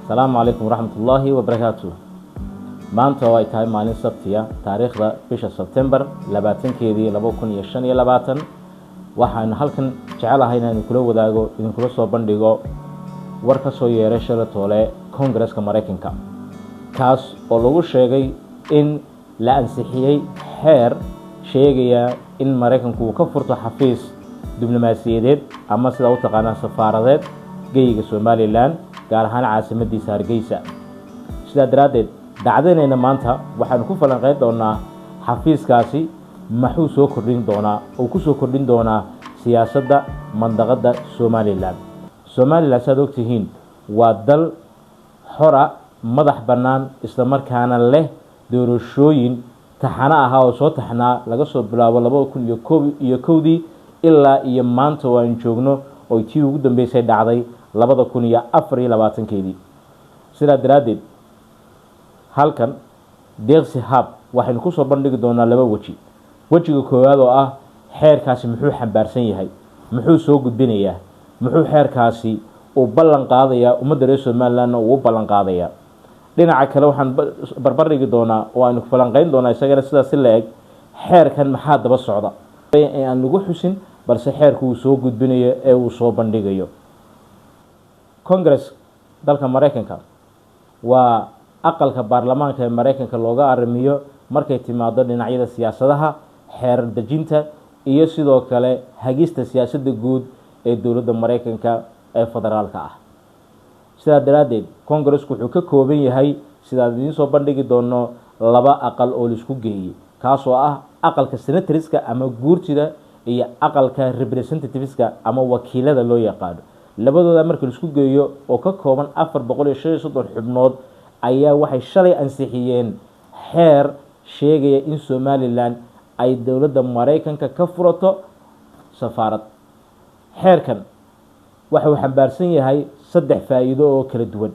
السلام عليكم ورحمة الله وبركاته. maanta oo ay tahay maalin sabtiya taariikhda bisha September 20keedii 2025 waxaan halkan jecelahay inaan kula wadaago idinkula soo bandhigo war ka soo yeeray Aqalka Congresska Mareykanka kaas oo lagu sheegay in la ansixiyey xeer sheegaya in Mareykanku uu ka furto xafiis Diplomasiyadeed ama sida uu taqaanaa safaaradeed geyga Somaliland gaar ahaan caasimaddiisa Hargeisa. sida daraadeed dacdadeena maanta waxaan ku falanqeyn doonaa xafiiskaasi maxuu soo kordhin doonaa oo ku soo kordhin doonaa siyaasadda mandaqada Somaliland. Somaliland saad ogtihiin waa dal xora madax bannaan isla markaana leh doorashooyin taxana ah oo soo taxnaa laga soo bilaabo 2001 ilaa iyo maanta waan joogno oo tii ugu dambeysay dhacday 2024keedii. sida daraadeed halkan deeqsi hab waxaynu ku soo bandhigi doonaa laba waji. wajiga koowaad oo ah xeerkaasi muxuu xambaarsan yahay, muxuu soo gudbinayaa, muxuu xeerkaasi uu ballan qaadayaa ummadda reer Somaliland uu ballan qaadayaa. dhinaca kale waxaan barbardhigi doonaa oo aynu falanqeyn doonaa isagana sidaas si leeg xeerkan maxaa daba socda ee aan lagu xusin balse xeerku uu soo gudbinayo ee uu soo bandhigayo. Congress dalka Mareykanka waa aqalka baarlamaanka ee Mareykanka looga arrimiyo markay timaado dhinacyada siyaasadaha, xeer dejinta iyo sidoo kale hagista siyaasadda guud ee dawladda Mareykanka ee federaalka ah. sida daraadeed Congressku wuxuu ka kooban yahay sida idin soo bandhigi doono laba aqal oo la isku geeyay kaas oo ah aqalka senatorska ama guurtida iyo aqalka representativeska ama wakiilada loo yaqaan. labadooda marka la isku geeyo oo ka kooban 435 xubnood ayaa waxay shalay ansixiyeen xeer sheegaya in Somaliland ay dawladda Mareykanka ka furato safaarad. xeerkan waxa uu xambaarsan yahay saddex faa'iido oo kala duwan.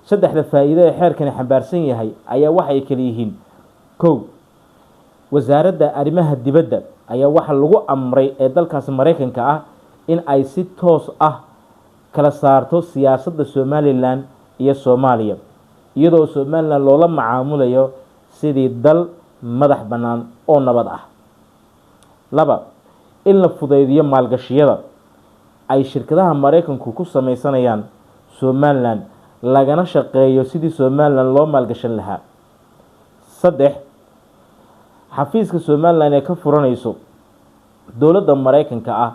saddexda faa'iido ee xeerkan xambaarsan yahay ayaa waxay kala yihiin: 1. wasaaradda arrimaha dibadda ayaa waxa lagu amray ee dalkaas Mareykanka ah in ay si toos ah kala saarto siyaasadda Somaliland iyo Soomaaliya iyadoo Somaliland loola macaamulayo sidii dal madax bannaan oo nabad ah. 2. in la fudaydiyo maalgashiyada ay shirkadaha Mareykanku ku sameysanayaan Somaliland lagana shaqeeyo sidii Somaliland loo maalgashan lahaa. 3. xafiiska Somaliland ee ka furanayso dawladda Mareykanka ah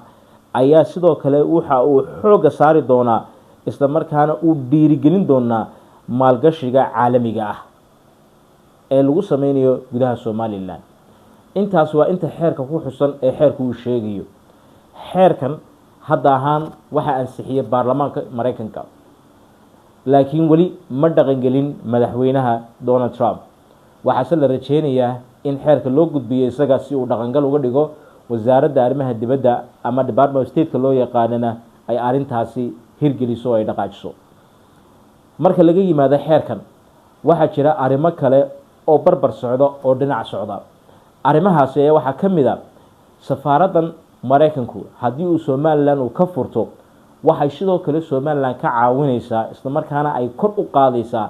ayaa sidoo kale waxa uu xoog saari doonaa isla markaana uu dhiirigelin doonaa maalgashiga caalamiga ah ee lagu sameynayo gudaha Somaliland. intaas waa inta xeerka ku xusan ee xeerku uu sheegayo. xeerkan hadda ahaan waxa ansixiyay baarlamaanka Mareykanka laakiin wali ma dhaqan gelin madaxweynaha Donald Trump. waxaa la rajeynayaa in xeerka loo gudbiyo isaga si uu dhaqangal uga dhigo wasaaradda arrimaha dibadda ama Department of State loo yaqaanana ay arintaasi hirgeliso ay dhaqaajiso. marka laga yimaado xeerkan waxa jira arrimo kale oo barbar socdo oo dhinac socda. arrimahaas ayaa waxa kamid ah safaaraddan Mareykanku haddii uu Somaliland uu ka furto waxay sidoo kale Somaliland ka caawinaysaa isla markaana ay kor u qaadaysaa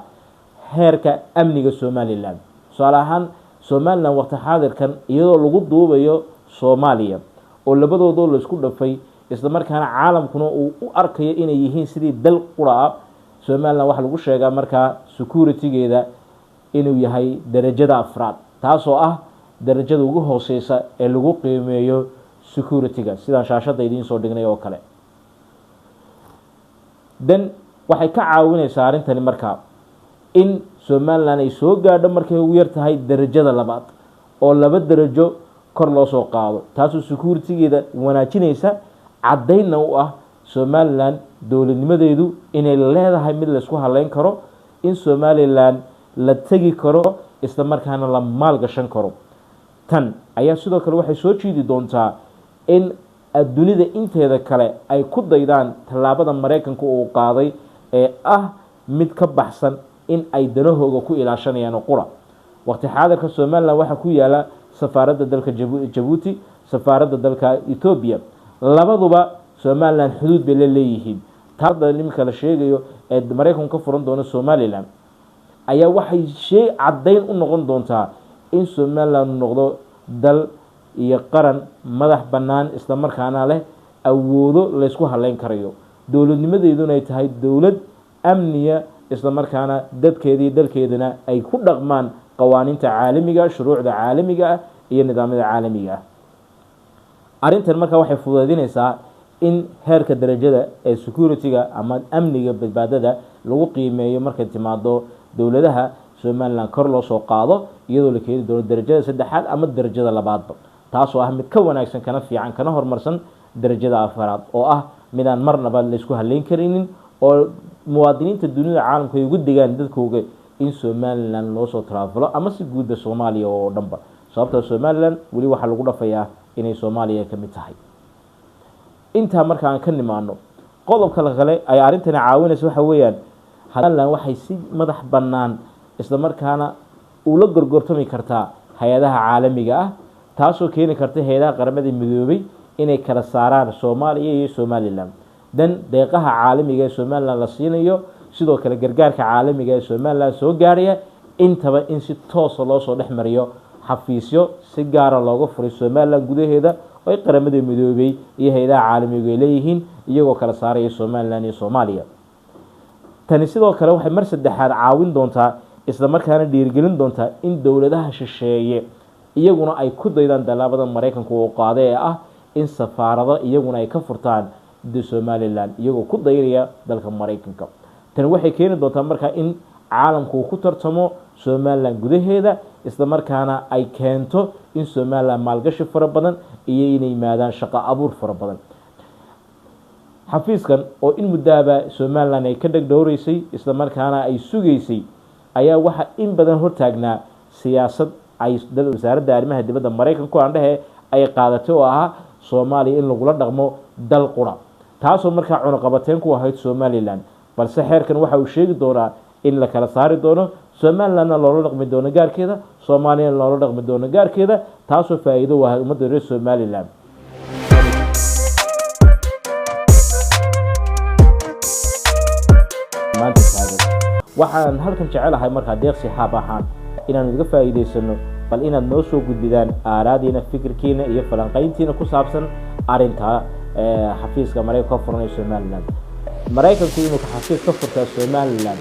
heerka amniga Somaliland. tusaale ahaan Somaliland waqti xaadirkan iyadoo lagu duubayo Soomaaliya oo labadooda la isku dhafay isla markaana caalamkuna uu u arkayo inay yihiin sidii dal qura. Somaliland waxa lagu sheegaa markaa security-geeda inuu yahay darajada 4 taasoo ah darajada ugu hooseysa ee lagu qiimeeyo security-ga sida shaashada idin soo dhignay oo kale. waxay ka caawinaysaa arintani markaa in Somaliland ay soo gaadho markay ugu yar tahay darajada 2 oo laba darajo kor loo soo qaado taasoo security-geeda wanaajinaysa caddeynna u ah Somaliland dawladnimadeedu inay leedahay mid la isku haleyn karo, in Somaliland la tagi karo isla markaana la maalgashan karo. tan ayaa sidoo kale waxay soo jiidi doontaa in adduunida inteeda kale ay ku daydaan tallaabada Mareykanku uu qaaday ee ah mid ka baxsan in ay danahooga ku ilaashanayaan qura. waqti xaadirka Somaliland waxa ku yaala safaaradda dalka Djibouti, safaaradda dalka Ethiopia. labaduba Somaliland xuduud bay leeyihiin taada nimka la sheegayo ee Mareykanka ka furan doona Somaliland ayaa waxay shay cadeyn u noqon doontaa in Somaliland noqdo dal iyo qaran madax banaan isla markaana leh awoodo la isku haleyn karayo dawladnimadeeduna ay tahay dawlad amniya isla markaana dadkeedii dalkeedana ay ku dhaqmaan qawaaniinta caalamiga shuruucda caalamiga iyo nidaamyada caalamiga arintan marka waxay fududeynaysaa in heerka darajada ee security-ga ama amniga badbaadada lagu qiimeeyo markay timaado dawladaha Somaliland kor loo soo qaado iyadoo la keenay dawlad darajada saddexaad ama darajada labaad taasoo ah mid ka wanaagsan kana fiican kana horumarsan darajada afaraad oo ah mid aan marnaba la isku haleyn karinin oo muwaadiniinta dunida caalamka ay ugu digaan dadkooda in Somaliland loo soo traafalo ama si guud ah Soomaaliya oo dhanba sababtoo Somaliland wali waxa lagu dhafayaa inay Soomaaliya ka mid tahay inta marka aan ka nimaano qodobka kale ay arintana caawinayso waxa weeyaan Somaliland waxay si madax banaan isla markaana uu la gorgortami kartaa hay'adaha caalamiga ah taasoo keeni karta hay'adaha qaramada midoobay inay kala saaraan Soomaaliya iyo Somaliland dan deeqaha caalamiga ee Somaliland la siinayo sidoo kale gargaarka caalamiga ee Somaliland soo gaaraya intaba in si toos ah loo soo dhexmariyo xafiisyo si gaar ah looga furay Somaliland gudaheeda oo qaramada midoobay iyo hay'adaha caalamiga ay leeyihiin iyagoo kala saaraya Somaliland iyo Soomaaliya tani sidoo kale waxay mar saddexaad caawin doontaa isla markaana dhiirigelin doontaa in dawladaha shisheeye iyaguna ay ku daydaan dalaabada Mareykanka oo qaaday ee ah in safaarado iyaguna ay ka furtaan Somaliland iyagoo ku dayraya dalka Mareykanka tan waxay keeni doontaa marka in caalamku ku tartamo Somaliland gudaheeda isla markaana ay keento in Somaliland maalgashi fara badan iyo inay yimaadaan shaqo abuur fara badan xafiiskan oo in muddaaba Somaliland ay ka dhagdhowraysay isla markaana ay sugaysay ayaa waxa in badan hortaagnaa siyaasad ay wasaaradda arrimaha dibadda Mareykanka aan dhahay ay qaadatay oo ah Soomaaliya in lagu la dhaqmo dal qura taasoo marka cunaqabateen ku ahayd Somaliland balse xeerkan waxa uu sheegi doonaa in la kala saari doono Somaliland loola dhaqmi doono gaarkeeda Soomaaliya loola dhaqmi doono gaarkeeda taasoo faa'iido u ah ummadda reer Somaliland waxaan halkan jecelahay marka deeqsi xaab ahaan inaan uga faa'iideysano bal inaad noo soo gudbidaan aaraadiina fikirkiina iyo falanqayntiina ku saabsan arinta xafiiska Mareykanka ka furan Somaliland Mareykanku inuu xafiis ka furtaa Somaliland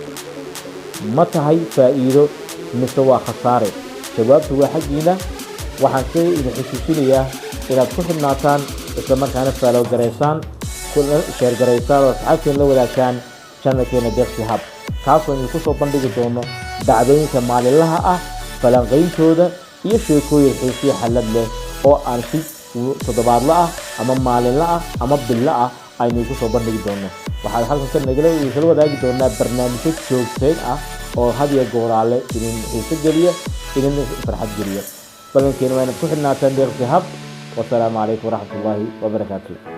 ma tahay faa'iido mise waa khasaare jawaabtu waa xaqiina waxaan si idin xusuusinayaa inaad ku xidhnaataan isla markaana follow gareysaan kuna share gareysaan oo asxaabtiin la wadaagtaan channelkeena deeqsi hab kaasoo idinku soo bandhigi doono dhacdooyinka maalinlaha ah falanqayntooda iyo sheekooyin xiiso xalad leh oo aan si toddobaadla ah ama maalinla ah ama billa ah aynu ku soo bandhigi doono waxaan halkan ka nagala wadaagi doonaa barnaamijyo joogteed ah oo hadiya gooraale idin xiiso geliya idin farxad geliya balankeena waa inaad ku xidhnaataan deeqsi hab wasalaamu calaykum waraxmatullaahi wabarakaatuh